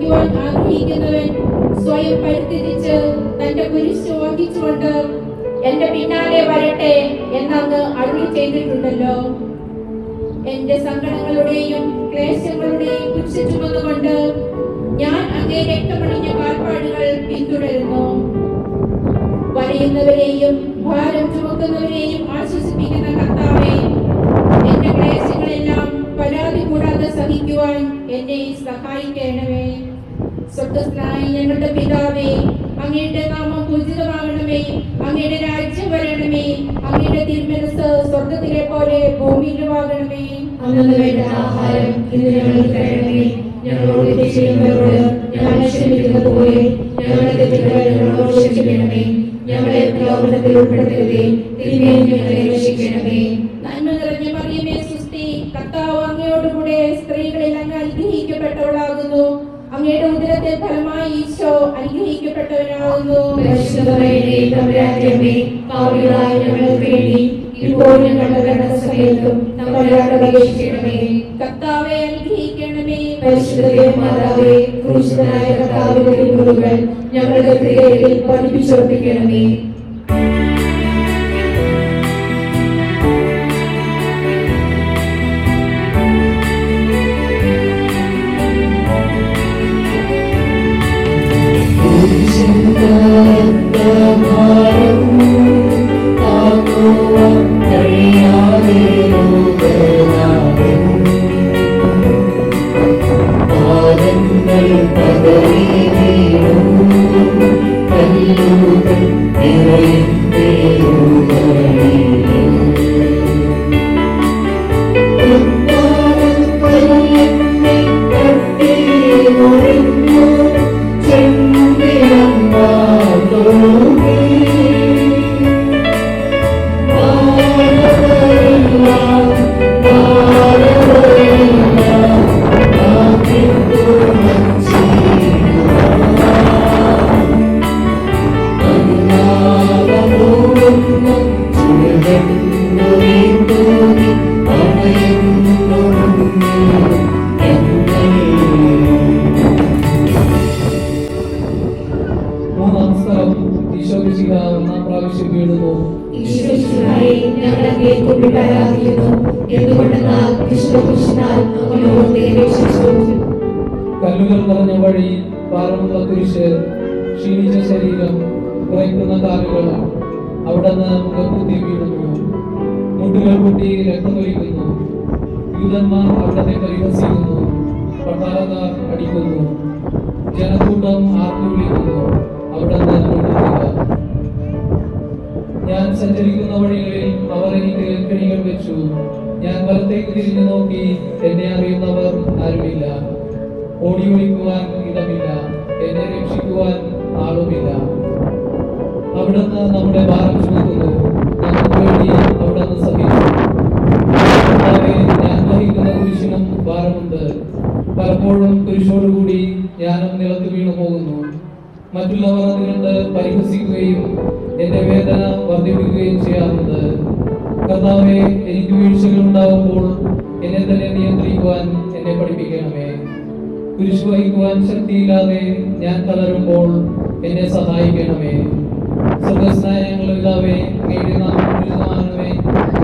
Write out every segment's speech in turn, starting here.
അനുഗമിക്കുവാൻ ആഗ്രഹിക്കുന്നവൻ സ്വയം പരിത്യജിച്ച് തന്റെ കുരിശ് വഹിച്ചുകൊണ്ട് എന്റെ പിന്നാലെ വരട്ടെ എന്നങ്ങ് അരുളി ചെയ്തിട്ടുണ്ടല്ലോ. എന്റെ സങ്കടങ്ങളുടെയും ക്ലേശങ്ങളുടെയും കുരിശ് ചുമന്നുകൊണ്ട് ഞാൻ അങ്ങേ രക്തമണിഞ്ഞ കാൽപ്പാടുകൾ പിന്തുടരുന്നു. വലയുന്നവരെയും ഭാരം ചുമക്കുന്നവരെയും ആശ്വസിപ്പിക്കുന്ന കർത്താവേ, എന്റെ ക്ലേശങ്ങളെല്ലാം പരാതി കൂടാതെ സഹിക്കുവാൻ എന്നെ സഹായിക്കണമേ. സ്വർഗ്ഗസ്ഥനായ ഞങ്ങളുടെ പിതാവേ, അങ്ങയുടെ നാമം പൂജിതമാകണമേ. അങ്ങയുടെ രാജ്യം വരണമേ. അങ്ങയുടെ തിരുമനസ്സ് സ്വർഗ്ഗത്തിലെ പോലെ ഭൂമിയിലുമാകണമേ. അന്നു വേണ്ട ആഹാരം ഇന്ന് ഞങ്ങൾക്ക് തരണമേ. ഞങ്ങളോട് തെറ്റ് ചെയ്യുന്നവരോട് ഞങ്ങൾ ക്ഷമിക്കുന്നത് പോലെ ഞങ്ങളുടെ തെറ്റുകൾ ഞങ്ങളോട് ക്ഷമിക്കണമേ. ഞങ്ങളെ പ്രലോഭനത്തിൽ ഉൾപ്പെടുത്തരുതേ, തിന്മയിൽ ഞങ്ങളെ രക്ഷിക്കണമേ. നന്മ നിറഞ്ഞ മറിയമേ സ്വസ്തി, കർത്താവ് അങ്ങയോടുകൂടെ സ്ത്രീകളിൽ അങ്ങ് അനുഗ്രഹിക്കപ്പെട്ടവളാകുന്നു. അങ്ങയുടെ ഉദരത്തെ ഫലമായി ഈശോ അനുഗ്രഹിക്കപ്പെട്ടവനാകുന്നു. പാപികളായ ഞങ്ങൾക്ക് വേണ്ടി ഇപ്പോൾ ഞങ്ങളുടെ മരണസമയത്തും ഞങ്ങളോട് അപേക്ഷിക്കണമേ. കർത്താവെ അനുഗ്രഹിക്കണമേ. പരിശുദ്ധ മാതാവേ, ക്രൂശിതനായ കർത്താവിന്റെ തിരുമുറിവുകൾ ഞങ്ങളുടെ ഹൃദയത്തിൽ പതിപ്പിച്ചുറപ്പിക്കണമേ. കല്ലുകൾ നിറഞ്ഞ വഴി, ഭാരമുള്ള കുരിശ്, ക്ഷീണിച്ച ശരീരം, കുറയ്ക്കുന്ന കാലുകൾ, അവിടുന്ന് മുഖക്കുത്തി വീഴുന്നു. മുട്ടുകൾ പൊട്ടി രക്തമൊലിക്കുന്നു. യൂതന്മാർ അവിടത്തെ പരിഹസിക്കുന്നു. പട്ടാളക്കാർ അടിക്കുന്നു. ജനക്കൂട്ടം ആർപ്പു വിളിക്കുന്നു. അവിടുന്ന് മുഴുകുക. ഞാൻ സഞ്ചരിക്കുന്ന വഴികളിൽ അവർ എനിക്ക് കെണികൾ വെച്ചു. ഞാൻ വലത്തേക്ക് തിരിഞ്ഞു നോക്കി, എന്നെ അറിയുന്നവർ ആരുമില്ല. ഓടി ഒളിക്കുവാൻ ഇടമില്ല. എന്നെ രക്ഷിക്കുവാൻ ആളുമില്ല. അവിടുന്ന് നമ്മുടെ ഭാരം ചുമക്കുന്നു. നമുക്ക് വേണ്ടി അവിടുന്ന് സഹിച്ചു. ഞാൻ വഹിക്കുന്ന കുരിശിനും ഭാരമുണ്ട്. പലപ്പോഴും കുരിശോടുകൂടി ഞാനും നിലത്ത് വീണു പോകുന്നു. മറ്റുള്ളവർ അതുകൊണ്ട് പരിഹസിക്കുകയും എന്റെ വേദന വർദ്ധിപ്പിക്കുകയും ചെയ്യാറുണ്ട്. കർത്താവേ, എനിക്ക് വീഴ്ചകൾ ഉണ്ടാകുമ്പോൾ എന്നെ തന്നെ നിയന്ത്രിക്കുവാൻ എന്നെ പഠിപ്പിക്കണമേ. കുരിശ് വഹിക്കുവാൻ ശക്തിയില്ലാതെ ഞാൻ തളരുമ്പോൾ എന്നെ സഹായിക്കണമേ. സ്വർഗ്ഗസ്ഥനായ ഞങ്ങളുടെ പിതാവേ, അങ്ങയുടെ നാമം പൂജിതമാകണമേ.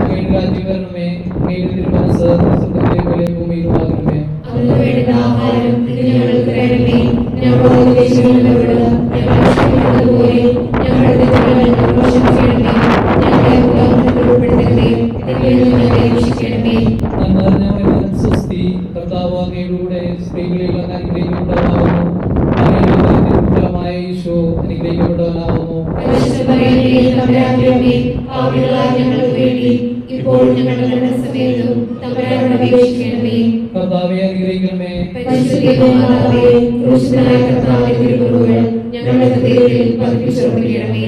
അങ്ങയുടെ രാജ്യം വരണമേ. അങ്ങയുടെ തിരുമനസ്സ് സ്വർഗ്ഗത്തിലെ പോലെ ഭൂമിയിലുമാകണമേ. അന്നു വേണ്ട ആഹാരം ഇന്ന് ഞങ്ങൾക്ക് തരണമേ. ഞങ്ങളോട് തെറ്റ് ചെയ്യുന്നവരോട് ഞങ്ങൾ ക്ഷമിക്കുന്നത് പോലെ ഞങ്ങളുടെ തെറ്റുകൾ ഞങ്ങളോട് ക്ഷമിക്കണമേ. ഞങ്ങളെ പ്രലോഭനത്തിൽ ഉൾപ്പെടുത്തരുതേ, തിന്മയിൽ ഞങ്ങളെ രക്ഷിക്കണമേ. സ്വസ്തി, കർത്താവ് അങ്ങയുടെ കൂടെ സ്ത്രീകളിൽ അങ്ങ് അനുഗ്രഹിക്കപ്പെട്ടവനാകുന്നു. അങ്ങയുടെ ഉദരത്തിൻ ഫലമായ ഈശോ അനുഗ്രഹിക്കപ്പെട്ടവനാകുന്നു. പാപികളായ ഞങ്ങൾക്ക് വേണ്ടി ഇപ്പോൾ ഞങ്ങളുടെ മരണസമയത്തും തമ്പുരാനോട് അപേക്ഷിക്കണമേ. കർത്താവേ, അനുഗ്രഹിക്കണമേ. പരിശുദ്ധ മാതാവേ, ക്രൂശിതനായ കർത്താവിന്റെ തിരുമുറിവുകൾ ഞങ്ങളുടെ ഹൃദയത്തിൽ പതിപ്പിച്ചുറപ്പിക്കണമേ.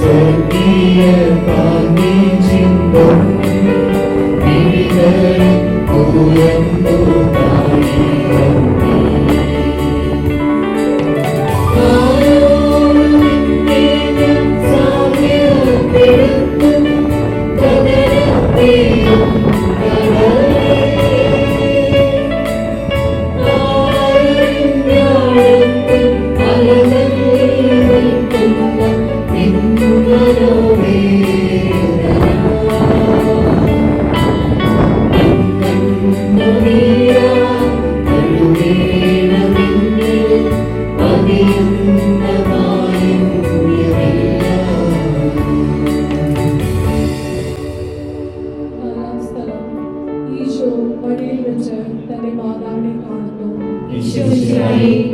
Setiap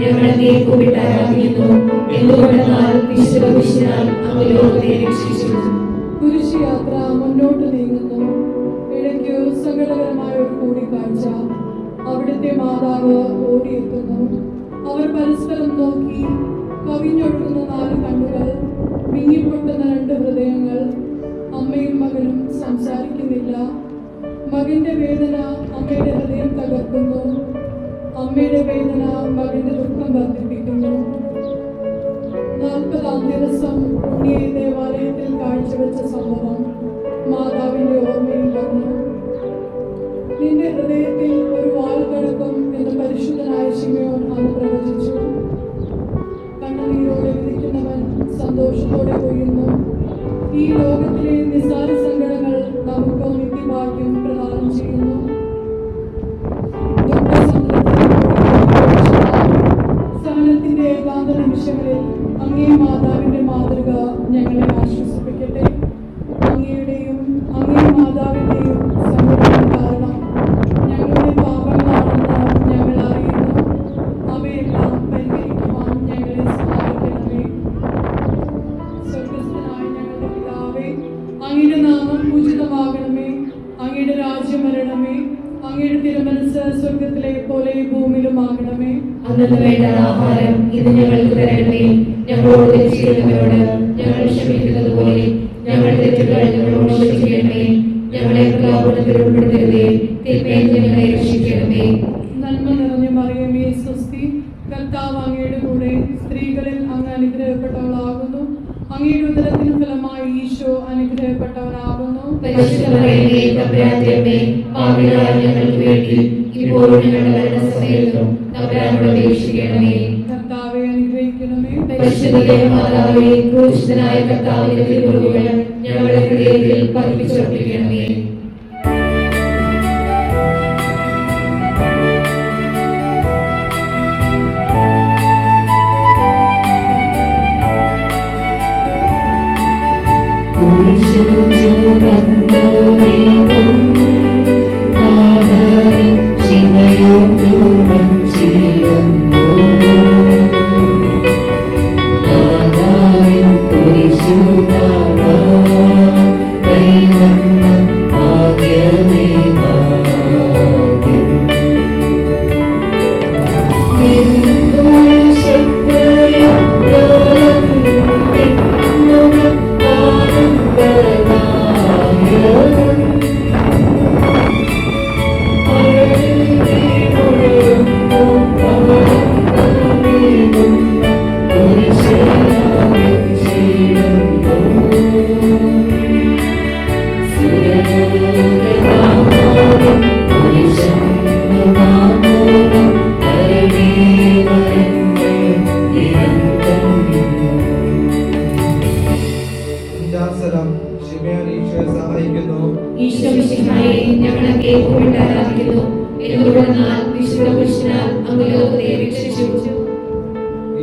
ഞങ്ങൾ അങ്ങയെ കൂപ്പിട്ട് ആരാധിക്കുന്നു. എന്തുകൊണ്ടെന്നാൽ വിശുദ്ധ കുരിശിനാൽ അങ്ങ് ലോകത്തെ രക്ഷിച്ചു. കുരിശുയാത്ര മുന്നോട്ട് നീങ്ങുന്നു. ഇടയ്ക്ക് സങ്കടകരമായ ഒരു കൂടിക്കാഴ്ച. അവിടുത്തെ മാതാവ് ഓടിയെത്തുന്നു. അവർ പരസ്പരം നോക്കി. കവിഞ്ഞൊഴുകുന്ന 4 കണ്ണുകൾ, വിങ്ങിപ്പൊട്ടുന്ന 2 ഹൃദയങ്ങൾ. അമ്മയും മകനും സംസാരിക്കുന്നില്ല. മകന്റെ വേദന അമ്മയുടെ ഹൃദയം തകർക്കുന്നു. അമ്മയുടെ വേദന മകന്റെ ദുഃഖം വർദ്ധിപ്പിക്കുന്നു. 40-ാം ദിവസം ഉണ്ണിയെ ദേവാലയത്തിൽ കാഴ്ചവെച്ച സംഭവം മാതാവിന്റെ ഓർമ്മയിൽ വന്നു. നിന്റെ ഹൃദയത്തിൽ ഒരു വാൾ കടക്കും എന്ന് പരിശുദ്ധനായ ശിമയോൻ അന്ന് പ്രവചിച്ചു. കണ്ണുനീരോടെ വിധിക്കുന്നവൻ സന്തോഷത്തോടെ കൊയ്യുന്നു. ഈ ലോകത്തിലെ നിസ്സാര സങ്കടങ്ങൾ നമുക്ക് നിത്യഭാഗ്യം പ്രദാനം ചെയ്യുന്നു. സഹനത്തിന്റെ ഏകാന്ത നിമിഷങ്ങളിൽ അങ്ങേ മാതാവിന്റെ മാതൃക ഞങ്ങളെ ആശ്വസിപ്പിക്കട്ടെ. അങ്ങയുടെയും അങ്ങേ മാതാവിന്റെയും സങ്കടത്തിന് കാരണം ഞങ്ങളുടെ പാപങ്ങളാണെന്ന് ഞങ്ങൾ അറിയുന്നു. അവയെല്ലാം പരിഹരിക്കുവാൻ ഞങ്ങളെ സഹായിക്കണമേ. സ്വർഗ്ഗസ്ഥനായ ഞങ്ങളുടെ പിതാവേ, അങ്ങയുടെ നാമം പൂജിതമാകണമേ. അങ്ങയുടെ രാജ്യം വരണമേ. അങ്ങയുടെ തിരുമനസ്സ് സ്വർഗത്തിലെ പോലെ ഭൂമിയിലുമാകണമേ. അന്നു വേണ്ട ആഹാരം ഇന്ന് ഞങ്ങൾക്ക് തരണമേ. ഞങ്ങളോട് തെറ്റ് ചെയ്യുന്നവരോട് ഞങ്ങൾ ക്ഷമിക്കുന്നത് പോലെ ഞങ്ങളുടെ തെറ്റുകൾ ഞങ്ങളോട് ക്ഷമിക്കണമേ. ഞങ്ങളെ പ്രലോഭനത്തിൽ ഉൾപ്പെടുത്തരുതേ. തിന്മയിൽ നിന്ന് ഞങ്ങളെ രക്ഷിക്കണമേ. നന്മ നിറഞ്ഞ മറിയമേ, സ്വസ്തി. കർത്താവ് അങ്ങയുടെ കൂടെ. സ്ത്രീകളിൽ അങ്ങ് അനുഗ്രഹിക്കപ്പെട്ടവളാകുന്നു. അങ്ങയുടെ ഉദരത്തിന് ഫലമായി ഈശോ അനുഗ്രഹിക്കപ്പെട്ടവനാകുന്നു. പരിശുദ്ധ മറിയമേ, തമ്പുരാന്റെ അമ്മേ, പാപികളായ ഞങ്ങൾക്ക് വേണ്ടി ഇപ്പോഴും ഞങ്ങളുടെ മരണസമയത്തും തമ്പുരാനോട് അപേക്ഷിക്കണമേ. കർത്താവെ അനുഗ്രഹിക്കണമേ. പരിശുദ്ധ ദേവമാതാവേ, ക്രൂശിതനായ കർത്താവിന്റെ തിരുമുറിവുകൾ ഞങ്ങളുടെ ഹൃദയത്തിൽ പതിപ്പിച്ചുറപ്പിക്കണമേ.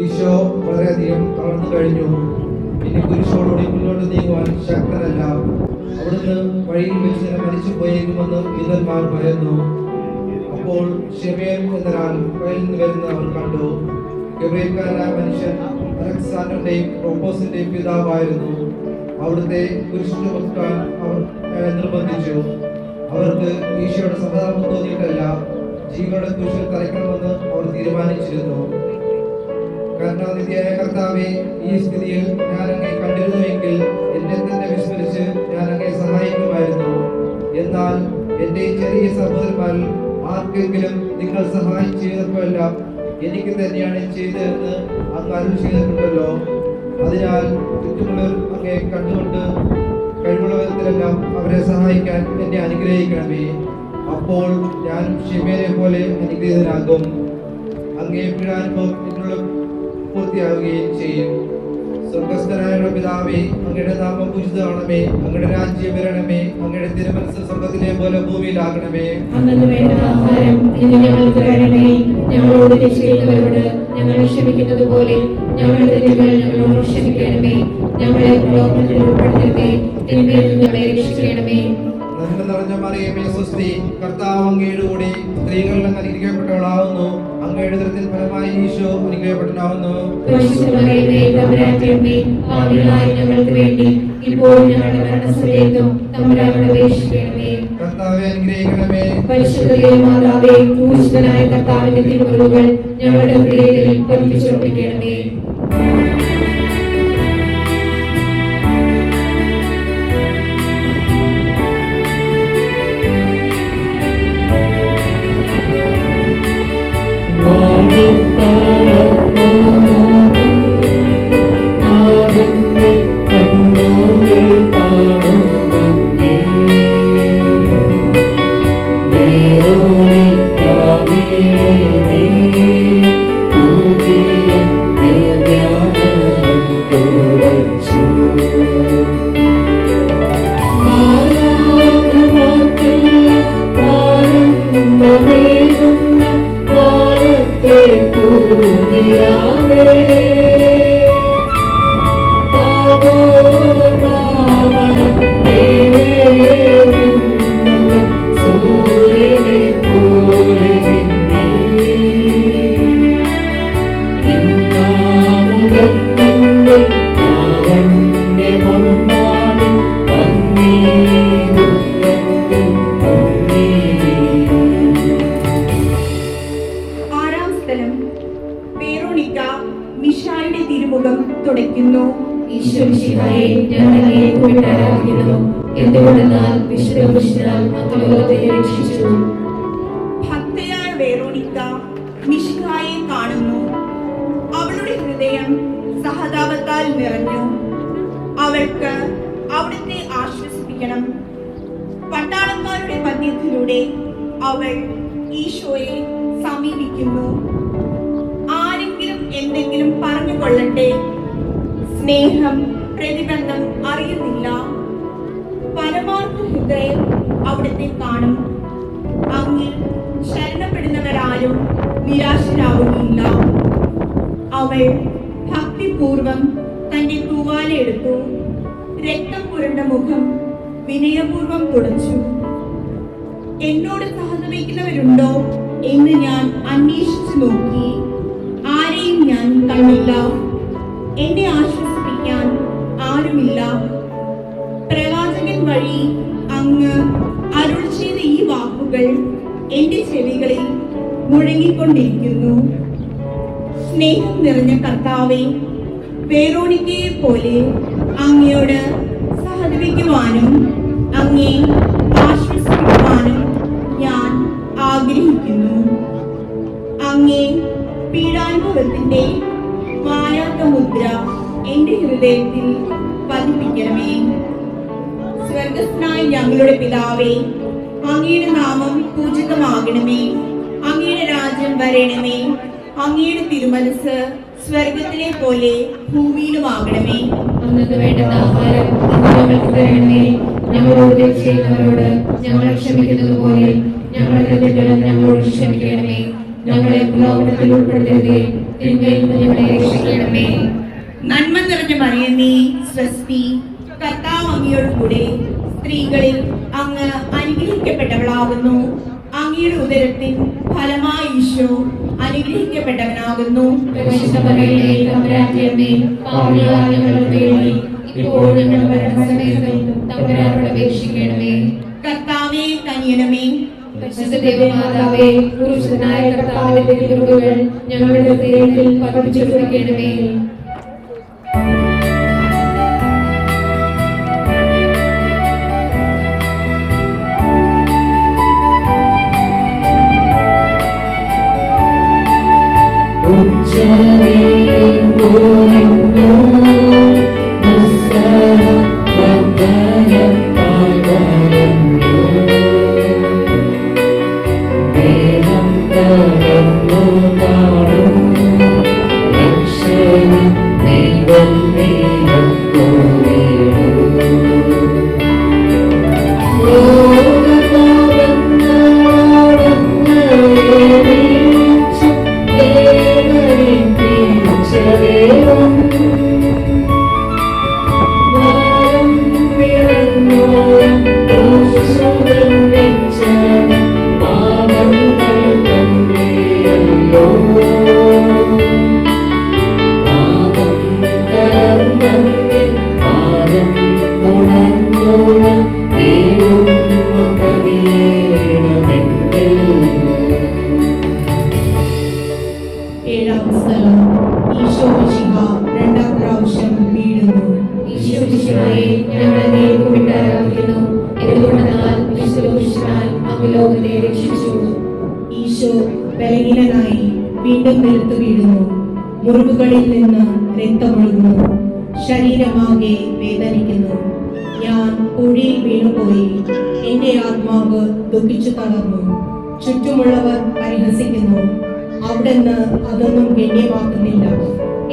ഈശോ വളരെയധികം തളർന്നു കഴിഞ്ഞു. ഇനി കുരിശോടുകൂടി മുന്നോട്ട് നീങ്ങുവാൻ ശക്തനല്ല. അവിടുന്ന് വഴിയിൽ വെച്ച് മരിച്ചു പോയേക്കുമെന്ന് യൂതന്മാർ ഭയന്നു. അപ്പോൾ ശിമയോൻ എന്നൊരാൾ വഴിയിൽ നിന്ന് വരുന്ന അവർ കണ്ടു. ഗബ്രിയേൽക്കാരനായ മനുഷ്യൻ അലക്സാണ്ടറിന്റെയും റോപ്പോസിന്റെയും പിതാവായിരുന്നു. അവിടുത്തെ കുരിശ് ചുമക്കാൻ അവർ നിർബന്ധിച്ചു. അവർക്ക് ഈശോയുടെ സഹതാപം തോന്നിയിട്ടല്ല, ജീവയുടെ കുരിശിൽ തറയ്ക്കണമെന്ന് അവർ തീരുമാനിച്ചിരുന്നു. കരുണാനിധിയായ കർത്താവേ, ഈ സ്ഥിതിയിൽ ഞാൻ അങ്ങയെ കണ്ടിരുന്നുവെങ്കിൽ എന്നെ തന്നെ വിസ്മരിച്ച് ഞാൻ അങ്ങയെ സഹായിക്കുമായിരുന്നു. എന്നാൽ എന്റെ ചെറിയ സഹോദരന്മാരിൽ ആർക്കെങ്കിലും നിങ്ങൾ സഹായം ചെയ്തപ്പോഴെല്ലാം എനിക്ക് തന്നെയാണ് ചെയ്തതെന്ന് അങ്ങ് അരുൾ ചെയ്തിട്ടുണ്ടല്ലോ. അതിനാൽ ചുറ്റുമുള്ളവർ അങ്ങയെ കണ്ടുകൊണ്ട് കഴിവുള്ള വിധത്തിലെല്ലാം അവരെ സഹായിക്കാൻ എന്നെ അനുഗ്രഹിക്കണമേ. അപ്പോൾ ഞാനും ശിമയോനെ പോലെ അനുഗ്രഹീതനാകും. അങ്ങേ പീഡാനുഭവം എന്നുള്ള പൂർത്തിയാവുകയും ചെയ്യും. സ്വർഗസ്ഥനായ പിതാവേ, അങ്ങയുടെ നാമം പൂജിതമാകണമേ. അങ്ങയുടെ രാജ്യം വരണമേ. അങ്ങയുടെ തിരുമനസ്സ് സ്വർഗത്തിലെ പോലെ ഭൂമിയിലാകണമേ. അന്നു വേണ്ട ആഹാരം ഇന്ന് ഞങ്ങൾക്ക് തരണമേ. ഞങ്ങളോട് തെറ്റ് ചെയ്യുന്നവരോട് ഞങ്ങൾ ക്ഷമിക്കുന്നത് പോലെ ഞങ്ങളുടെ തെറ്റുകൾ ഞങ്ങളോട് ക്ഷമിക്കണമേ. ഞങ്ങളെ പ്രലോഭനത്തിൽ ഉൾപ്പെടുത്തരുതേ. തിന്മയിൽ നിന്ന് ഞങ്ങളെ രക്ഷിക്കണമേ. നന്മ നിറഞ്ഞ മറിയമേ സ്വസ്തി, കർത്താവ് അങ്ങയുടെ കൂടെ സ്ത്രീകളിൽ അങ്ങ് അനുഗ്രഹിക്കപ്പെട്ടവളാവുന്നു. അങ്ങയുടെ ഉദരത്തിൻ ഫലമായി ഈശോ അനുഗ്രഹിക്കപ്പെട്ടവനാവുന്നു. പരിശുദ്ധ മറിയമേ, തമ്പുരാന്റെ അമ്മേ, പാപികളായ ഞങ്ങൾക്ക് വേണ്ടി ഇപ്പോൾ ഞങ്ങളുടെ മരണസമയത്തും തമ്പുരാനോട് അപേക്ഷിക്കണമേ. കർത്താവെ അനുഗ്രഹിക്കണമേ. പരിശുദ്ധ മാതാവേ, ക്രൂശിതനായ കർത്താവിന്റെ തിരുമുറിവുകൾ ഞങ്ങളുടെ ഹൃദയത്തിൽ പതിപ്പിച്ചുറപ്പിക്കണമേ. ഭക്തയായ വേറോണിക്ക മിശിഹായെ കാണുന്നു. അവളുടെ ഹൃദയം സഹതാപത്താൽ നിറഞ്ഞു. അവൾക്ക് അവിടുത്തെ ആശ്വസിപ്പിക്കണം. പട്ടാളക്കാരുടെ മധ്യത്തിലൂടെ അവൾ ഈശോയെ സമീപിക്കുന്നു. ആരെങ്കിലും എന്തെങ്കിലും പറഞ്ഞുകൊള്ളട്ടെ, സ്നേഹം പ്രതിബന്ധം അറിയുന്നില്ല. പരമാർത്ഥ ഹൃദയം അവിടുത്തെ കാണും. അങ്ങിൽ ശരണപ്പെടുന്നവരാരും നിരാശരാവുകയില്ല. അവൾ ഭക്തിപൂർവം തന്റെ തൂവാല എടുത്തു. രക്തം പുരണ്ട മുഖം വിനയപൂർവം തുടച്ചു. എന്നോട് സഹതപിക്കുന്നവരുണ്ടോ എന്ന് ഞാൻ അന്വേഷിച്ചു നോക്കി. ആരെയും ഞാൻ കണ്ടില്ല. എന്നെ ആശ്വസിപ്പിക്കാൻ ആരുമില്ല. പ്രവാചകൻ വഴി അങ്ങ് അരുൾ ചെയ്ത ഈ വാക്കുകൾ എന്റെ ചെവികളിൽ മുഴങ്ങിക്കൊണ്ടിരിക്കുന്നു. സ്നേഹം നിറഞ്ഞ കർത്താവേ, വേറോണിക്കയെ പോലെ അങ്ങയോട് സഹതപിക്കുവാനും അങ്ങേ ആശ്വസിപ്പിക്കുവാനും ഞാൻ ആഗ്രഹിക്കുന്നു. അങ്ങേ പീഡാനുഭവത്തിന്റെ മായാത്ത മുദ്ര എന്റെ ഹൃദയത്തിൽ പതിപ്പിക്കണമേ. സ്വർഗസ്ഥനായ ഞങ്ങളുടെ പിതാവേ, അങ്ങയുടെ നാമം പൂജിതമാകണമേ. അങ്ങയുടെ രാജ്യം വരണമേ. അങ്ങയുടെ തിരുമനസ് സ്വർഗത്തിലെ പോലെ ഭൂമിയിലുമാകണമേ. അന്നത്തെ വേണ്ടുന്ന ആഹാരം ഞങ്ങൾക്ക് തരണമേ. ഞങ്ങളോട് തെറ്റ് ചെയ്യുന്നവരോട് ഞങ്ങൾ ക്ഷമിക്കുന്നത് പോലെ ഞങ്ങളുടെ തെറ്റുകൾ ഞങ്ങളോട് ക്ഷമിക്കണമേ. ഞങ്ങളെ പ്രലോഭനത്തിൽ ഉൾപ്പെടുത്തരുതേ, തിന്മയിൽ നിന്ന് ഞങ്ങളെ രക്ഷിക്കണമേ. നന്മ നിറഞ്ഞ മറിയമേ സ്വസ്തി, കർത്താവ് അങ്ങയോട് കൂടെ സ്ത്രീകളിൽ അങ്ങ് അനുഗ്രഹിക്കപ്പെട്ടവളാകുന്നു. അങ്ങയുടെ ഉദരത്തിൻ ഫലമായി ഈശോ അനുഗ്രഹിക്കപ്പെട്ടവനാകുന്നു. പരിശുദ്ധ മറിയമേ, തമ്പുരാന്റെ അമ്മേ, പാപികളായ ഞങ്ങൾക്ക് വേണ്ടി ഇപ്പോൾ ഞങ്ങളുടെ മരണസമയത്തും തമ്പുരാനോട് അപേക്ഷിക്കണമേ. കർത്താവേ കനിയണമേ. പരിശുദ്ധ ദേവമാതാവേ, ക്രൂശിതനായ കർത്താവിന്റെ തിരുമുറിവുകൾ ഞങ്ങളുടെ ഹൃദയത്തിൽ പതിപ്പിച്ചുറപ്പിക്കണമേ. Oh, വീണ്ടും നിലത്ത് വീഴുന്നു. മുറിവുകളിൽ നിന്ന് രക്തമൊഴുകുന്നു. ശരീരമാകെ വേദനിക്കുന്നു. ഞാൻ കുഴിയിൽ വീണുപോയി. എന്റെ ആത്മാവ് ദുഃഖിച്ചു തളർന്നു. ചുറ്റുമുള്ളവർ പരിഹസിക്കുന്നു. അവിടുന്ന് അതൊന്നും ഗണ്യമാക്കുന്നില്ല.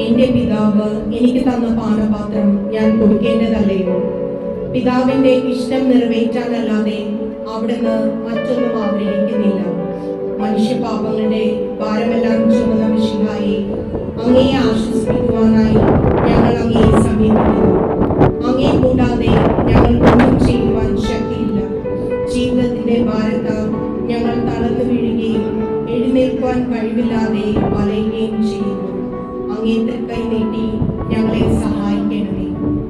എന്റെ പിതാവ് എനിക്ക് തന്ന പാനപാത്രം ഞാൻ കൊടുക്കേണ്ടതല്ലയോ? പിതാവിന്റെ ഇഷ്ടം നിറവേറ്റാനല്ലാതെ അവിടുന്ന് മറ്റൊന്നും ആഗ്രഹിക്കുന്നില്ല. മനുഷ്യപാപങ്ങളുടെ ഭാരമെല്ലാം ചുമന്ന മിശിഹായെ, അങ്ങയെ ആശ്വസിപ്പിക്കുവാനായി ഞങ്ങൾ അങ്ങയെ സമീപിക്കുന്നു. അങ്ങയെ കൂടാതെ ഞങ്ങൾക്കൊന്നും ചെയ്യുവാൻ ശക്തിയില്ല. ജീവിതത്തിന്റെ ഭാരത്താൽ ഞങ്ങൾ തളർന്നു വീഴുകയും എഴുന്നേൽക്കുവാൻ കഴിവില്ലാതെ വലയുകയും ചെയ്യുന്നു. അങ്ങേ തൃക്കൈ നീട്ടി ഞങ്ങളെ സഹായിക്കണമേ.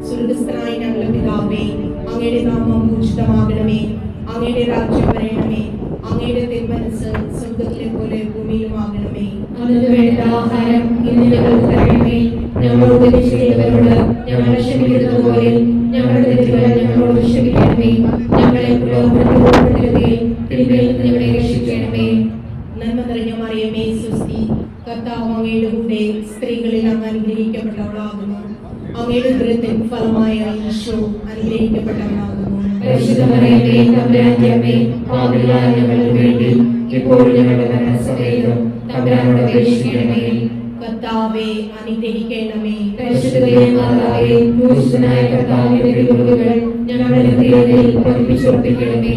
സ്വർഗ്ഗസ്ഥനായ ഞങ്ങളുടെ പിതാവേ, അങ്ങയുടെ നാമം പൂജിതമാകണമേ. അങ്ങയുടെ രാജ്യം വരണമേ. അങ്ങയുടെ തിരുമനസ്സ് സ്വർഗ്ഗത്തിലെ പോലെ ഭൂമിയിലുമാകണമേ. അന്നു വേണ്ട ആഹാരം ഇന്ന് ഞങ്ങൾക്ക് തരണമേ. ഞങ്ങളോട് തെറ്റ് ചെയ്യുന്നവരോട് ഞങ്ങൾ ക്ഷമിക്കുന്നത് പോലെ ഞങ്ങളുടെ തെറ്റുകൾ ഞങ്ങളോട് ക്ഷമിക്കണമേ. ഞങ്ങളെ പ്രലോഭനത്തിൽ ഉൾപ്പെടുത്തരുതേ, തിന്മയിൽ നിന്ന് ഞങ്ങളെ രക്ഷിക്കണമേ. നന്മ നിറഞ്ഞ മറിയമേ, സ്വസ്തി. കർത്താവ് അങ്ങയുടെ കൂടെ സ്ത്രീകളിൽ അങ്ങ് അനുഗ്രഹിക്കപ്പെട്ടവളാകുന്നു. അങ്ങയുടെ ഉദരത്തിൻ ഫലമായ ഈശോ അനുഗ്രഹിക്കപ്പെട്ടവനാകുന്നു. പരിശുദ്ധ മറിയമേ, തമ്പുരാന്റെ അമ്മേ, പാപികളായ ഞങ്ങൾക്ക് വേണ്ടി ഇപ്പോഴും ഞങ്ങളുടെ മരണസമയത്തും തമ്പുരാനോട് അപേക്ഷിക്കണമേ. കർത്താവേ, അനുഗ്രഹിക്കണമേ. പരിശുദ്ധ മാതാവേ, ക്രൂശിതനായ കർത്താവിന്റെ തിരുമുറിവുകൾ ഞങ്ങളുടെ ഹൃദയത്തിൽ പതിപ്പിച്ചുറപ്പിക്കണമേ.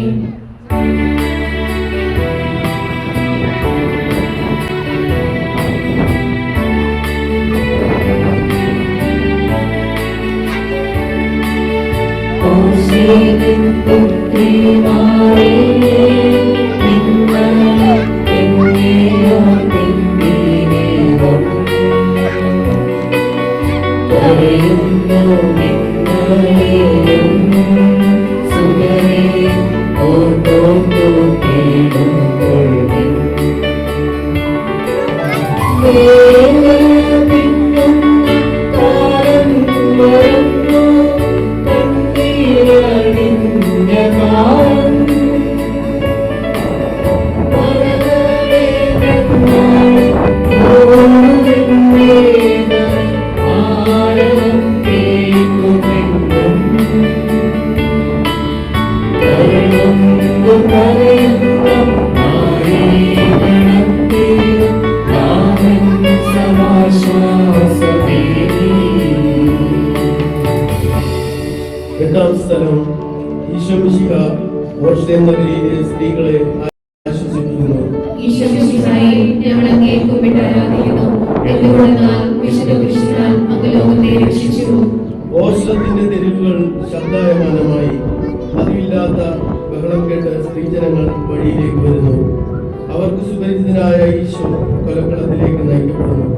എട്ടാം സ്ഥലം, ഈശോ മിശിഹ ഓർഷ്ലേം നഗരിയിലെ സ്ത്രീകളെ ആശ്വസിപ്പിക്കുന്നു. ഈശോ മിശിഹായെ, ഞങ്ങൾ അങ്ങയെ കുമ്പിട്ട് ആരാധിക്കുന്നു. എന്തുകൊണ്ടെന്നാൽ വിശുദ്ധ കുരിശിനാൽ അങ്ങ് ലോകത്തെ രക്ഷിച്ചു. ഓർഷ്ലത്തിന്റെ തെരുവുകൾ ശബ്ദായമാനമായി. പതിവില്ലാത്ത ബഹളം കേട്ട് സ്ത്രീജനങ്ങൾ വഴിയിലേക്ക് വരുന്നു. അവർക്ക് സുപരിചിതനായ ഈശോ കൊലക്കളത്തിലേക്ക് നയിക്കപ്പെടുന്നു.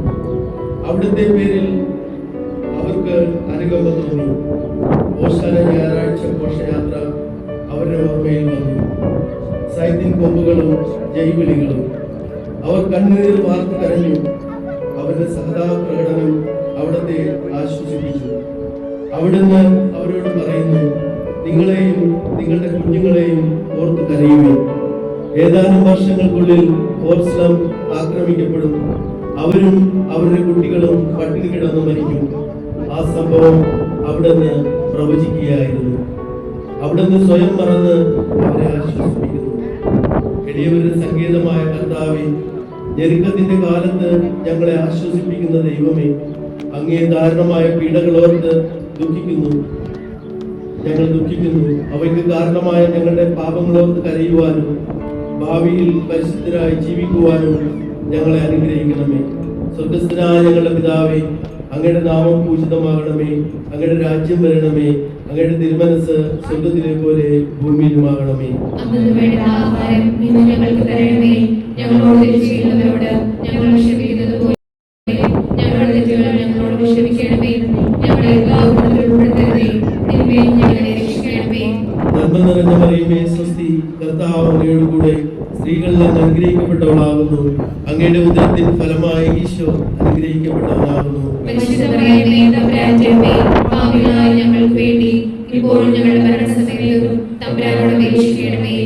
അവിടുത്തെ പേരിൽ അവർക്ക് അനുകമ്പ തോന്നി. ഓശാന ഞായറാഴ്ച ഘോഷയാത്ര അവരുടെ ഓർമ്മയിൽ വന്നു. സൈത്തിൻ കൊമ്പുകളും ജൈവിളികളും. അവർ കണ്ണുനീർ വാർത്ത് കരഞ്ഞു. അവരുടെ സഹതാപ്രകടനം അവിടത്തെ ആശ്വസിപ്പിച്ചു. അവിടുന്ന് അവരോട് പറയുന്നു, നിങ്ങളെയും നിങ്ങളുടെ കുഞ്ഞുങ്ങളെയും ഓർത്ത് കരയുവിൻ. ഏതാനും വർഷങ്ങൾക്കുള്ളിൽ ഓർസ്ലം ആക്രമിക്കപ്പെടും. അവരും അവരുടെ കുട്ടികളും പട്ടിണി കിടന്നു മരിക്കും. ആ സംഭവം അവിടുന്ന് പ്രവചിക്കുകയായിരുന്നു. അവിടുന്ന് സ്വയം മറന്ന് അവരെ ആശ്വസിപ്പിക്കുന്നു. എളിയവരുടെ സങ്കേതമായ കർത്താവേ, ഞെരുക്കത്തിന്റെ കാലത്ത് ഞങ്ങളെ ആശ്വസിപ്പിക്കുന്ന ദൈവമേ, അങ്ങേ ദാരുണമായ പീഡകളോർത്ത് ഞങ്ങൾ ദുഃഖിക്കുന്നു. അവയ്ക്ക് കാരണമായ ഞങ്ങളുടെ പാപങ്ങളോർത്ത് കരയുവാനും ഭാവിയിൽ പരിശുദ്ധരായി ജീവിക്കുവാനും ഞങ്ങളെ അനുഗ്രഹിക്കണമേ. സ്വർഗസ്ഥനായ ഞങ്ങളുടെ പിതാവേ, അങ്ങയുടെ നാമം പൂജിതമാകണമേ. അങ്ങയുടെ രാജ്യം വരണമേ. അങ്ങയുടെ തിരുമനസ് സ്വർഗത്തിലെ പോലെ ഭൂമിയിലുമാകണമേ. അന്നു വേണ്ട ആഹാരം ഇന്ന് ഞങ്ങൾക്ക് തരണമേ. ഞങ്ങളോട് തെറ്റ് ചെയ്യുന്നവരോട് ഞങ്ങൾ ക്ഷമിക്കുന്നത് പോലെ ഞങ്ങളുടെ തെറ്റുകൾ ഞങ്ങളോട് ക്ഷമിക്കണമേ. ഞങ്ങളെ പ്രലോഭനത്തിൽ ഉൾപ്പെടുത്തരുതേ, തിന്മയിൽ ഞങ്ങളെ രക്ഷിക്കണമേ. നന്മ നിറഞ്ഞ മറിയമേ, സ്വസ്തി. കർത്താവ് അങ്ങയോട് കൂടെ സ്ത്രീകളിൽ അങ്ങ് അനുഗ്രഹിക്കപ്പെട്ടവളാകുന്നു. അങ്ങയുടെ ഉദരത്തിൻ ഫലമായ ഈശോ അനുഗ്രഹിക്കപ്പെട്ടവനാകുന്നു. പരിശുദ്ധ മറിയമേ, തമ്പുരാന്റെ അമ്മേ, പാപികളായ ഞങ്ങൾക്ക് വേണ്ടി ഇപ്പോഴും ഞങ്ങളുടെ മരണസമയത്തും തമ്പുരാനോട് അപേക്ഷിക്കണമേ.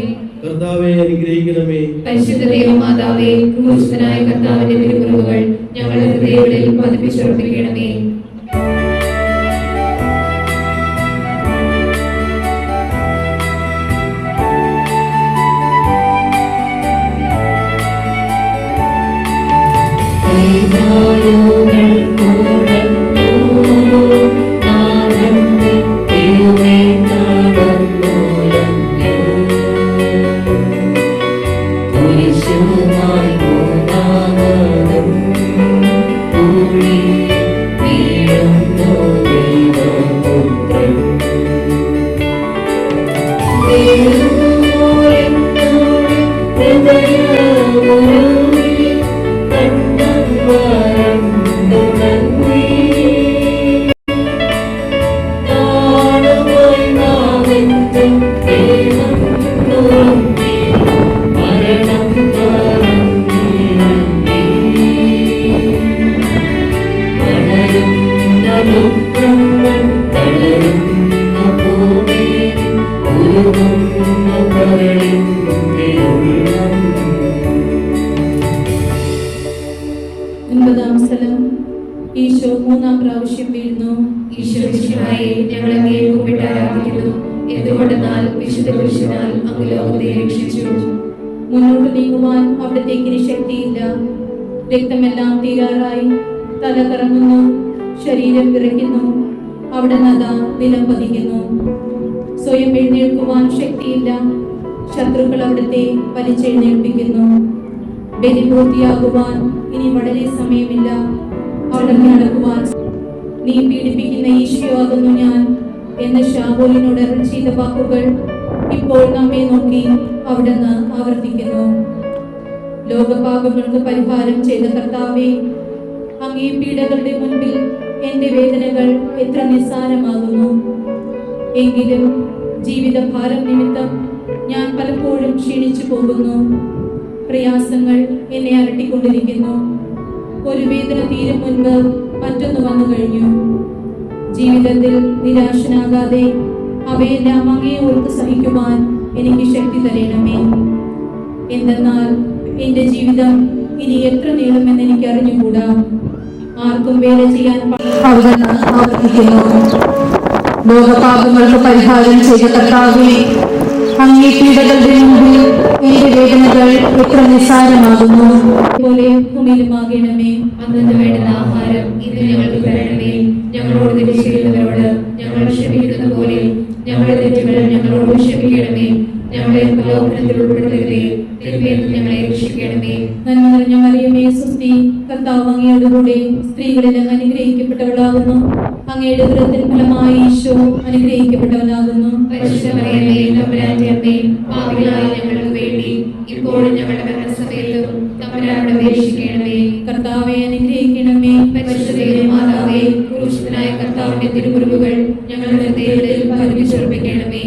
കർത്താവെ അനുഗ്രഹിക്കണമേ. പരിശുദ്ധ ദൈവമാതാവേ, ക്രൂശിതനായ കർത്താവിന്റെ തിരുമുറിവുകൾ ഞങ്ങളുടെ ഹൃദയങ്ങളിൽ പതിപ്പിച്ചുറപ്പിക്കണമേ. ഒൻപതാം സ്ഥലം. ഈശോ മൂന്നാം പ്രാവശ്യം വീഴുന്നു. ഈശോയെ ഞങ്ങൾ അങ്ങയെ കുമ്പിട്ട് ആരാധിക്കുന്നു. എന്തുകൊണ്ടെന്നാൽ വിശുദ്ധ കുരിശിനാൽ അങ്ങ് ലോകത്തെ രക്ഷിച്ചു. മുന്നോട്ട് നീങ്ങുവാൻ അവിടത്തേക്ക് ഇനി ശക്തിയില്ല. രക്തമെല്ലാം തീരാറായി. തല കറങ്ങുന്നു, ശരീരം വിറയ്ക്കുന്നു. അവിടെ നദ നിലം പതിക്കുന്നു. സ്വയം എഴുന്നേൽക്കുവാൻ ശക്തിയില്ല. ശത്രുക്കൾ അവിടുത്തെ വലിച്ചെഴുന്നേൽപ്പിക്കുന്നു. ബലി പൂർത്തിയാകുവാൻ ഇനി വളരെ സമയമില്ല. അവിടേക്ക് നടക്കുവാൻ നീ പീഡിപ്പിക്കുന്ന ഈശോയാകുന്നു ഞാൻ എന്ന ശാമൂലിനോട് അരുളി ചെയ്ത വാക്കുകൾ ഇപ്പോൾ നമ്മെ നോക്കി അവിടുന്ന് ആവർത്തിക്കുന്നു. ലോകപാപങ്ങൾക്ക് പരിഹാരം ചെയ്ത കർത്താവേ, അങ്ങേ പീഡകളുടെ മുൻപിൽ എന്റെ വേദനകൾ എത്ര നിസ്സാരമാകുന്നു. എങ്കിലും ജീവിതഭാരം നിമിത്തം ഞാൻ പലപ്പോഴും ക്ഷീണിച്ചു പോകുന്നു. പ്രയാസങ്ങൾ എന്നെ അലട്ടിക്കൊണ്ടിരിക്കുന്നു. ഒരു വേദന തീരും മുൻപ് മറ്റൊന്ന് വന്നു കഴിഞ്ഞു. ജീവിതത്തിൽ നിരാശനാകാതെ അവയെല്ലാം അങ്ങേ ഓർത്ത് സഹിക്കുവാൻ എനിക്ക് ശക്തി തരണമേ. എന്തെന്നാൽ എന്റെ ജീവിതം ഇനി എത്ര നീളുമെന്ന് എനിക്ക് അറിഞ്ഞുകൂടാ. ആർക്കും വേല ചെയ്യാൻ അവിടുന്ന് ആവർത്തിക്കുന്നു. ലോകപാപങ്ങൾക്ക് പരിഹാരം ചെയ്ത കർത്താവേ, അങ്ങേ പീഡകളുടെ മുമ്പിൽ എന്റെ വേദനകൾ എത്ര നിസ്സാരമാകുന്നു. പോലെ ഭൂമിയിലുമാകണമേ. അന്നു വേണ്ടുന്ന ആഹാരം ഇന്ന് ഞങ്ങൾക്ക് തരണമേ. ഞങ്ങളോട് തെറ്റ് ചെയ്യുന്നവരോട് ഞങ്ങൾ ക്ഷമിക്കുന്നത് പോലെ ഞങ്ങളുടെ തെറ്റുകൾ ഞങ്ങളോട് ക്ഷമിക്കണമേ. ഞങ്ങളെ പ്രലോഭനത്തിൽ ഉൾപ്പെടുത്തരുതേ, തിന്മയിൽ നിന്ന് ഞങ്ങളെ രക്ഷിക്കണമേ. നന്മ നിറഞ്ഞ മറിയമേ, സ്വസ്തി. കർത്താവ് അങ്ങയോടുകൂടെ സ്ത്രീകളിൽ അങ്ങ് അനുഗ്രഹിക്കപ്പെട്ടവളാകുന്നു. അങ്ങയുടെ ഉദരത്തിൻ ഫലമായി ഈശോ അനുഗ്രഹിക്കപ്പെട്ടവനാകുന്നു. പരിശുദ്ധ മറിയമേ, തമ്പുരാന്റെ അമ്മേ, പാപികളായ ഞങ്ങൾക്ക് വേണ്ടി ഇപ്പോഴും ഞങ്ങളുടെ മരണസമയത്തും തമ്പുരാനോട് അപേക്ഷിക്കണമേ. കർത്താവെ അനുഗ്രഹിക്കണമേ. പരിശുദ്ധ മാതാവേ, ക്രൂശിതനായ കർത്താവിന്റെ തിരുമുറിവുകൾ ഞങ്ങളുടെ ഹൃദയത്തിൽ പതിപ്പിച്ചുറപ്പിക്കണമേ.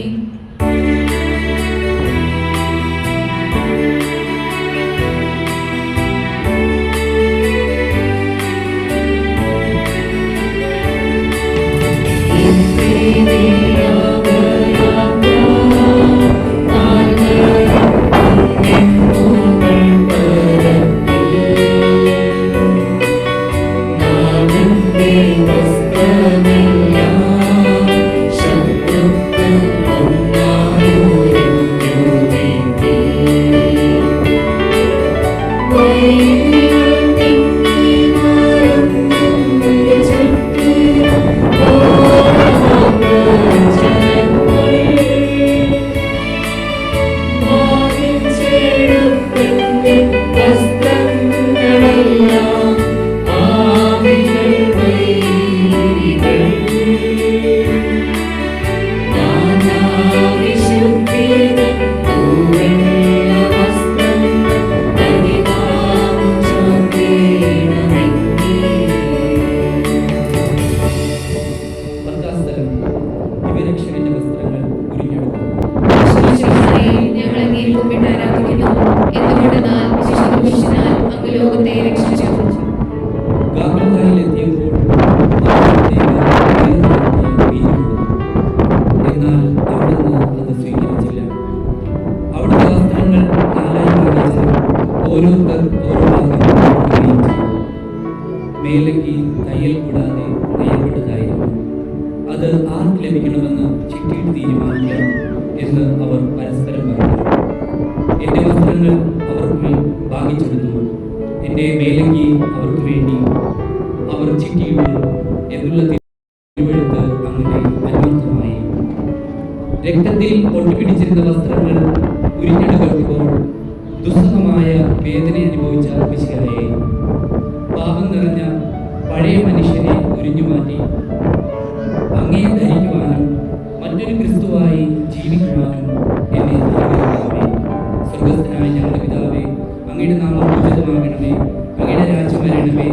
എന്നാൽ അവിടുന്ന് അത് സ്വീകരിച്ചില്ല. അവിടുത്തെ വസ്ത്രങ്ങൾ ഓരോരുത്തർ ഓരോ ഭാഗം കൊടുക്കുകയും ചെയ്തു. മേലങ്കി തയ്യൽ കൂടാതെ നെയ്യപ്പെട്ടതായിരുന്നു. അത് ആർക്ക് ലഭിക്കണമെന്ന് ചിട്ടിയിട്ട് തീരുമാനിക്കണം എന്ന് അവർ പരസ്പരം പറഞ്ഞു. എൻ്റെ വസ്ത്രങ്ങൾ അവർക്ക് ഭാഗിച്ചെടുത്തു, എൻ്റെ മേലങ്കി അവർക്ക് വേണ്ടി അവർ ചിട്ടിയിട്ടു എന്നുള്ള തിരുവെഴുത്ത് അങ്ങനെ അന്വർത്ഥമായി. രക്തത്തിൽ ഒട്ടിപ്പിടിച്ചിരുന്ന വസ്ത്രങ്ങൾ ഉരിഞ്ഞെടുക്കുമ്പോൾ ദുസ്സഹമായ വേദന അനുഭവിച്ച മിശിഹായെ, പാപം നിറഞ്ഞ പഴയ മനുഷ്യനെ ഉരിഞ്ഞുമാറ്റി അങ്ങയെ ധരിക്കുവാനും മറ്റൊരു ക്രിസ്തുവായി ജീവിക്കുവാനും എന്നെ അനുഗ്രഹിക്കണമേ. സ്വർഗസ്ഥനായ ഞങ്ങളുടെ പിതാവേ, അങ്ങയുടെ നാമം പൂജിതമാകണമേ. അങ്ങയുടെ രാജ്യം വരണമേ.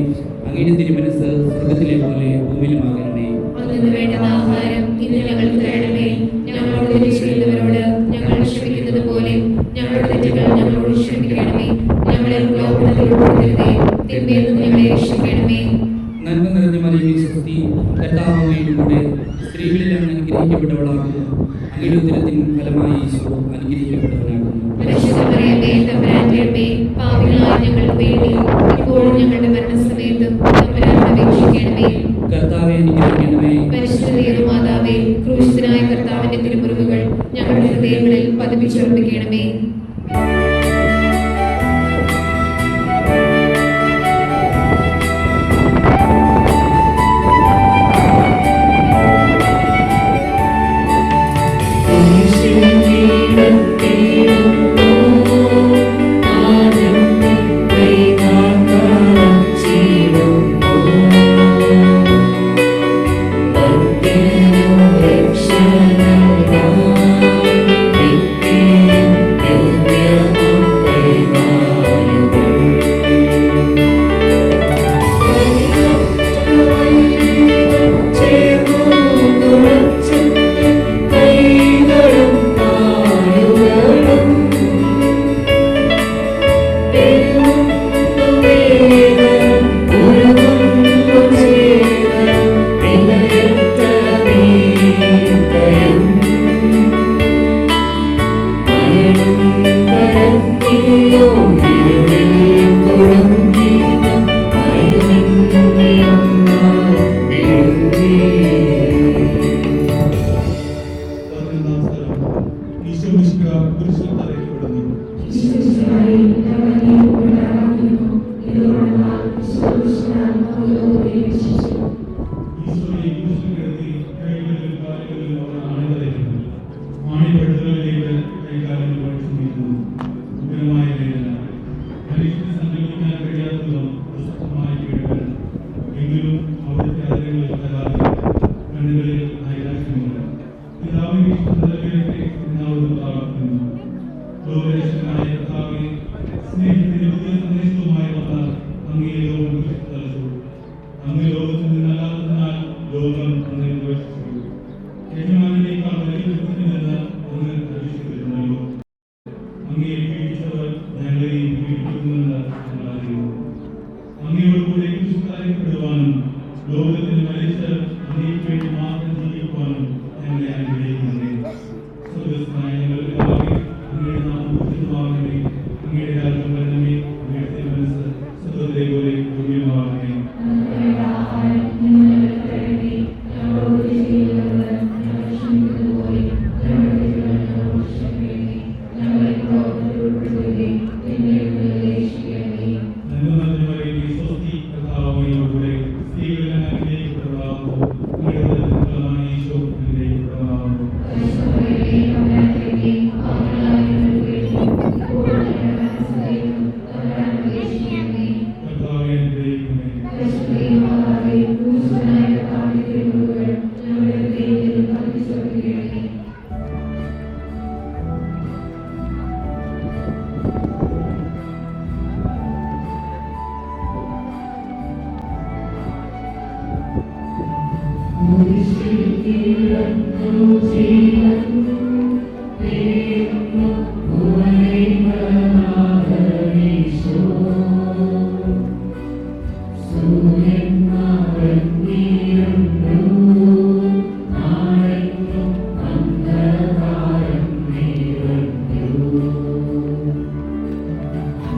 അങ്ങയുടെ തിരുമനസ് സ്വർഗത്തിലെ പോലെ ഭൂമിയിലുമാകണമേ. അന്നു വേണ്ടുന്ന ആഹാരം ഇന്ന് ഞങ്ങൾക്ക് തരണമേ. ഞങ്ങളോട് തെറ്റ് ചെയ്യുന്നവരോട് ഞങ്ങൾ ക്ഷമിക്കുന്നത് പോലെ ഞങ്ങളുടെ തെറ്റുകൾ ഞങ്ങളോട് ക്ഷമിക്കണമേ. ഞങ്ങളെ പ്രലോഭനത്തിൽ ഉൾപ്പെടുത്തരുതേ, തിന്മയിൽ നിന്ന് ഞങ്ങളെ രക്ഷിക്കണമേ. നന്മ നിറഞ്ഞ മറിയമേ, സ്വസ്തി, കർത്താവ് അങ്ങയുടെ കൂടെ സ്ത്രീകളിൽ അങ്ങ് അനുഗ്രഹിക്കപ്പെട്ടവളാകുന്നു. അങ്ങയുടെ ഉദരത്തിൻ ഫലമായി ഈശോ അനുഗ്രഹിക്കപ്പെട്ടവനാകുന്നു. പരിശുദ്ധ മറിയമേ, തമ്പുരാന്റെ അമ്മേ, പാപികളായ ഞങ്ങൾക്ക് വേണ്ടി ഇപ്പോഴും ഞങ്ങളുടെ മരണസമയത്തും തമ്പുരാനോട് അപേക്ഷിക്കണമേ. കർത്താവെ അനുഗ്രഹിക്കണമേ. പരിശുദ്ധ മാതാവേ, ക്രൂശിതനായ കർത്താവിന്റെ തിരുമുറിവുകൾ ഞങ്ങളുടെ ഹൃദയങ്ങളിൽ പതിപ്പിച്ചുറപ്പിക്കണമേ.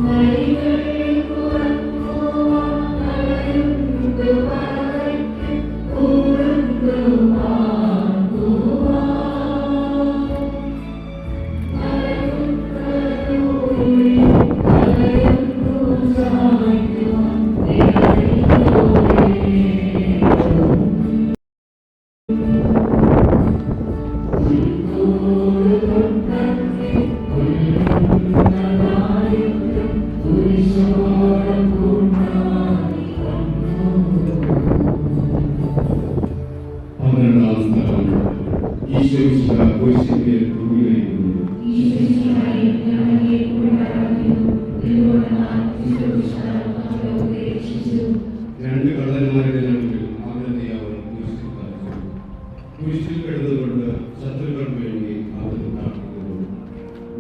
Maria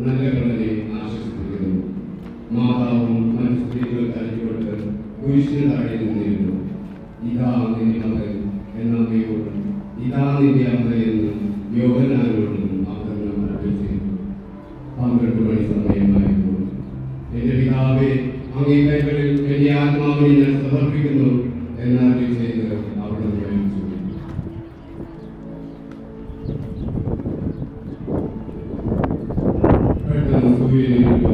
നല്ല കളനെ ആശ്വസിപ്പിക്കുന്നു. മാതാവും മറ്റു സ്ത്രീകൾ കരഞ്ഞുകൊണ്ട് കുരിശിന് താഴെ നിന്നിരുന്നു. ഇതാ നിന്റെ മകൻ എന്ന അമ്മയോടും ഇതാ നിന്റെ അമ്മ എന്ന് യോഹന്നാനോടും ആഗ്രഹം ചെയ്തു. 12 മണി സമയമായിരുന്നു. എന്റെ പിതാവേ, അങ്ങേ കൈകളിൽ എന്റെ ആത്മാവിനെ ഞാൻ സമർപ്പിക്കുന്നു എന്നറിയി ചെയ്ത് അവിടെ കഴിച്ചു. പെട്ടെന്ന് സൂര്യനിട്ടു.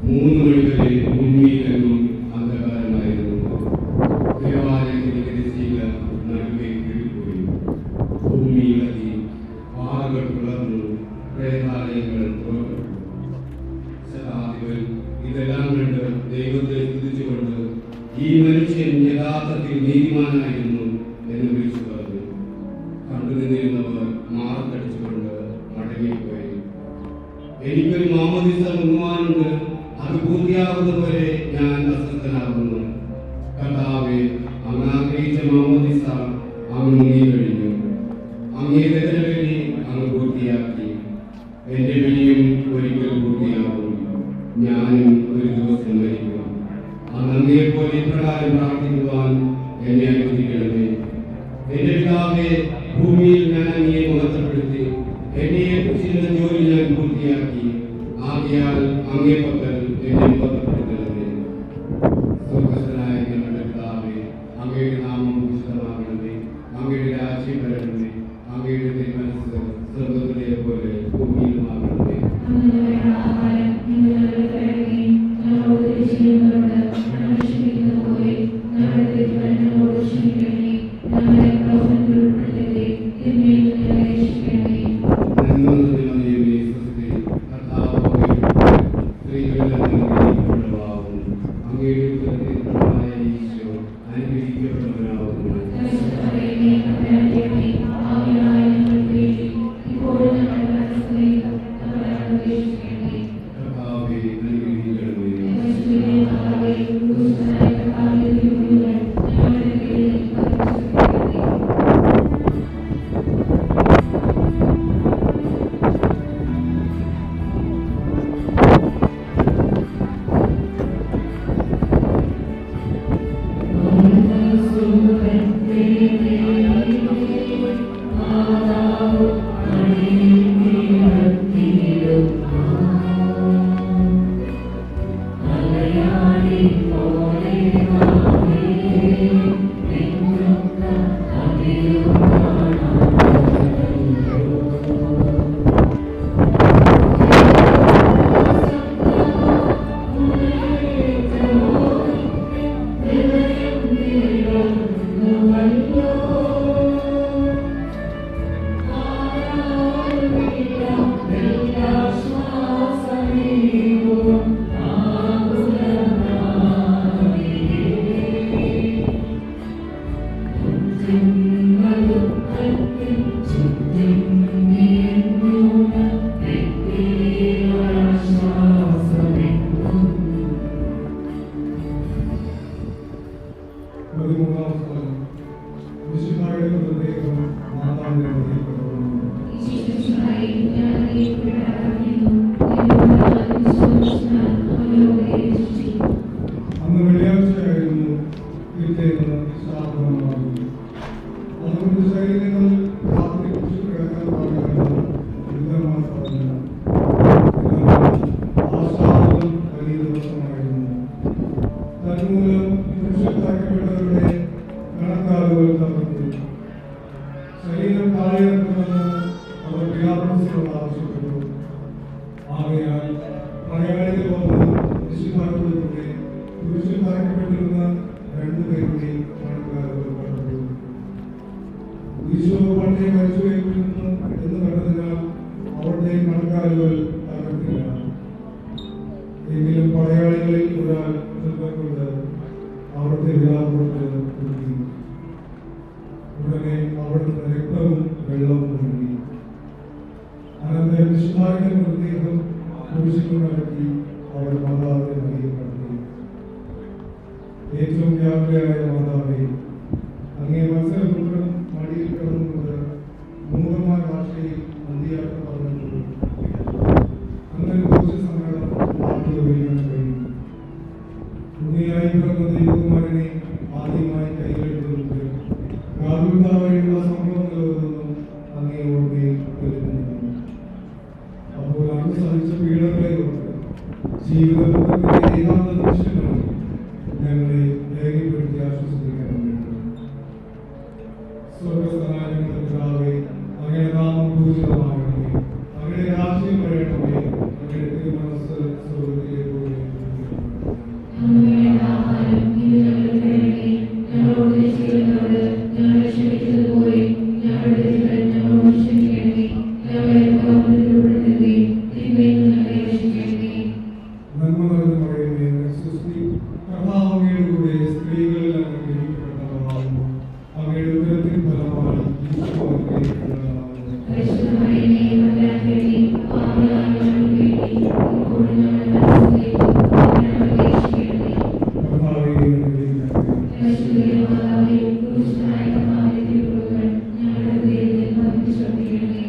3 മണി വരെ ഭൂമിയിലെങ്ങും അന്ധകാരമായിരുന്നു. ദേവാലയത്തിന്റെ തിരശ്ശീല നടുവേ കീഴിപ്പോയി. ഭൂമി ഇളകി, പാറകൾ പിളർന്നു, പ്രേതാലയങ്ങൾ തുറക്കപ്പെട്ടു. ശതാധിപൻ ഇതെല്ലാം കണ്ട് ദൈവത്തെ സ്തുതിച്ചുകൊണ്ട് ഈ മനുഷ്യൻ യഥാർത്ഥത്തിൽ നീതിമാനായിരുന്നു എന്ന് വിളിച്ചു പറഞ്ഞു. കണ്ടുനിന്നിരുന്നവർ മാറത്തടിച്ചുകൊണ്ട് മടങ്ങിപ്പോയി. എനിക്കൊരു മാമോദിസ മുങ്ങുവാനുണ്ട്, അത് പൂർത്തിയാകുന്നതുവരെ ഞാൻ അസ്വസ്ഥനാകുന്നു. കർത്താവേ, അങ്ങ് ആഗ്രഹിച്ച മാമോദിസ അങ്ങ് മുങ്ങി കഴിഞ്ഞു. അങ്ങേ വേദനവേണ്ടി അങ്ങ് പൂർത്തിയാക്കി. എന്റെ വിളിയും ഒരിക്കൽ പൂർത്തിയാകും. ഞാനും ഒരു ദിവസം മരിക്കും. അങ്ങേപ്പോലെ ഇപ്രകാരം പ്രാർത്ഥിക്കുവാൻ എന്നെ അനുവദിക്കണമേ. എന്റെ പിതാവേ, ഭൂമിയിൽ ഞാൻ അങ്ങയെ മഹത്വപ്പെടുത്തി. എന്നെ ഏൽപ്പിച്ചിരുന്ന ജോലി ഞാൻ പൂർത്തിയാക്കി. ആകയാൽ അങ്ങേ പക്കൽ എന്നെ മഹത്വപ്പെടുത്തണമേ. സ്വർഗ്ഗസ്ഥനായ ഞങ്ങളുടെ പിതാവേ, അങ്ങയുടെ നാമം വിശുദ്ധമാകണമേ. അങ്ങയുടെ രാജ്യം വരണമേ. അങ്ങയുടെ തിരുമനസ്സ് സ്വർഗ്ഗത്തിലെ പോലെ ഭൂമിയിലുമാകണമേ. അങ്ങനെ സഹിച്ച പീഡകളെ ഓർത്ത് ജീവിതത്തിന്റെ ഏകാന്ത നിമിഷങ്ങളിൽ ഞങ്ങളെ ധൈര്യപ്പെടുത്തി ആശ്വസിപ്പിക്കണം. സ്വർഗസ്ഥനായ ഞങ്ങളുടെ പിതാവേ, അങ്ങയുടെ നാമം പൂജിതമാകണമേ, അങ്ങയുടെ രാജ്യം വരയണമേ, അങ്ങയുടെ തിരുമനസ്സ് സ്വർഗ്ഗത്തിലെ പോലെ ഞങ്ങളുടെ ആഹാരം ഇന്ന് ഞങ്ങൾക്ക് തരണമേ. ഞങ്ങളോട് ചെയ്യുന്നവരോട് ഞങ്ങൾ ക്ഷമിച്ചതുപോലെ ഞങ്ങളുടെ തെറ്റുകൾ ഞങ്ങളോട് ക്ഷമിക്കണമേ. ഞങ്ങളെ പ്രലോഭനത്തിൽ ഉൾപ്പെടുത്തരുതേ, തിന്മയിൽ നിന്ന് ഞങ്ങളെ രക്ഷിക്കണമേ. നന്മ നിറഞ്ഞ മറിയമേ, സ്വസ്തി, കർത്താവ് അങ്ങയുടെ കൂടെ സ്ത്രീകളിൽ അനുഗ്രഹിക്കപ്പെട്ടവളാകുന്നു. അങ്ങയുടെ ഉദരത്തിൻ ഫലമായി ഈശോ അനുഗ്രഹിക്കപ്പെട്ടവളാകുന്നു. പരിശുദ്ധ മറിയമേ, തമ്പുരാന്റമ്മേ, പാപികളായ ഞങ്ങൾക്ക് വേണ്ടി ഇപ്പോഴും ഞങ്ങളുടെ മരണസമയത്തും ഞങ്ങളെ രക്ഷിക്കണമേ. കർത്താവേ, അനുഗ്രഹിക്കണമേ. പരിശുദ്ധ മാതാവേ, ക്രൂശിതനായ കർത്താവിന്റെ തിരുമുറിവുകൾ ഞങ്ങളുടെ ഹൃദയത്തിൽ പതിച്ചു ശ്രദ്ധിക്കണമേ.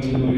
ഞങ്ങളെ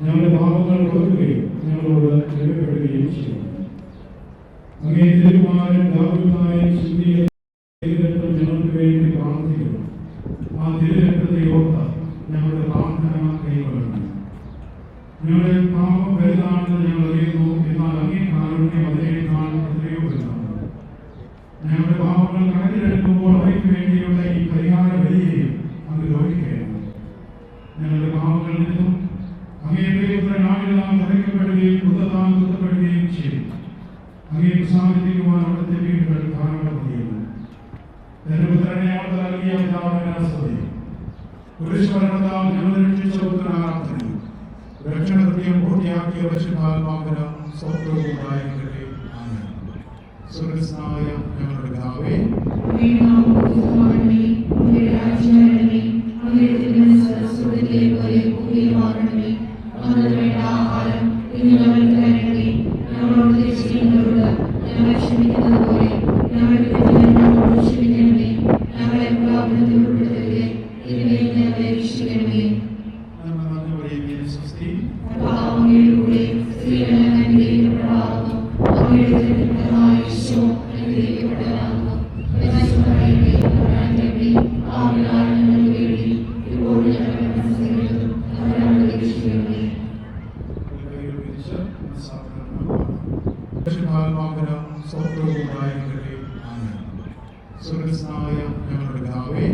ഞങ്ങളുടെ പാപങ്ങൾ ഓർക്കുകയും ഞങ്ങളോട് ക്ഷമപ്പെടുകയും ചെയ്യുന്നു. അങ്ങേ തിരുകുമാരൻ ദാവീദായ തിരുരക്തം ഞങ്ങൾക്ക് വേണ്ടി പ്രാർത്ഥിക്കുന്നു. ആ തിരുരക്തത്തെ ഓർത്ത് ഞങ്ങളുടെ പ്രാർത്ഥന കൈക്കൊള്ളണം. ഞങ്ങളുടെ പാപം വലുതാണെന്ന് ഞങ്ങൾ അറിയുന്നു, എന്നാൽ അങ്ങേ കാരുണ്യം അതിനേക്കാൾ എത്രയോ വലുതാണ്. ഞങ്ങളുടെ പാപങ്ങൾ കണക്കിലെടുക്കുമ്പോൾ അവയ്ക്ക് വേണ്ടിയുള്ള ഈ പരിഹാര ബലിയെയും അങ്ങ് ലോപിക്കുകയാണ്. ഞങ്ങളുടെ പാപങ്ങൾ നിന്നും അങ്ങേ പ്രിയപുത്രൻ ആളുകളാൽ തറയ്ക്കപ്പെടുകയും കുത്തപ്പെടുകയും ചെയ്തു. അങ്ങേ പ്രസാദിപ്പിക്കുവാൻ അവിടുത്തെ വീടുകൾ ധാരാളം ചെയ്യുന്നു. തന്റെ പുത്രനെ അവർക്ക് നൽകിയ പിതാവിനെ പുരുഷഭരണത്താൽ ഞങ്ങൾ രക്ഷിച്ച പുത്രനാരാധനയും രക്ഷണ കൃത്യം പൂർത്തിയാക്കിയ പരിശുദ്ധാത്മാവിന് സ്വപ്നവും ഉണ്ടായിരിക്കട്ടെ. ആമേൻ. സ്വർഗ്ഗസ്ഥനായ ഞങ്ങളുടെ പിതാവേ, ആഹാരം ഇന്ന് ഞങ്ങൾക്ക് തരണമേ. ഞങ്ങളോട് ചെയ്യുന്നവരോട് ഞങ്ങൾ ക്ഷമിക്കുന്നത് പോലെ ഞങ്ങളുടെ ഞങ്ങളോട് ക്ഷമിക്കണമേ. ഞങ്ങളെ പ്രലോഭനത്തിൽ ഉൾപ്പെടുത്തരുതേ, ഇതിനെ ഞങ്ങളെ രക്ഷിക്കണമേ. അങ്ങയുടെ കൂടെ സ്ത്രീകളെല്ലാം അനുഗ്രഹിക്കപ്പെട്ടവളാകുന്നു. അങ്ങയുടെ ഫലമായ ഈശോ അനുഗ്രഹിക്കപ്പെട്ടവനാകുന്നു. ഞങ്ങൾക്ക് വേണ്ടി ഇപ്പോൾ ഞങ്ങളുടെ സമയത്തും അവരാണ് രക്ഷിക്കണമേ. സ്വപ്നവും ഉണ്ടായിരിക്കട്ടെ. ആമേൻ. സ്വർഗ്ഗസ്ഥനായ ഞങ്ങളുടെ പിതാവേ,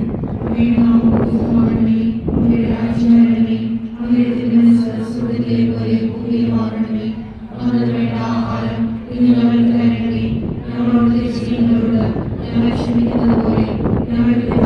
ആഹാരം ഇന്ന് ഞങ്ങൾക്ക് തരണമേ. ഞങ്ങളോട് ചെയ്യുന്നവരോട് ഞങ്ങൾ ക്ഷമിക്കുന്നത് പോലെ ഞങ്ങളുടെ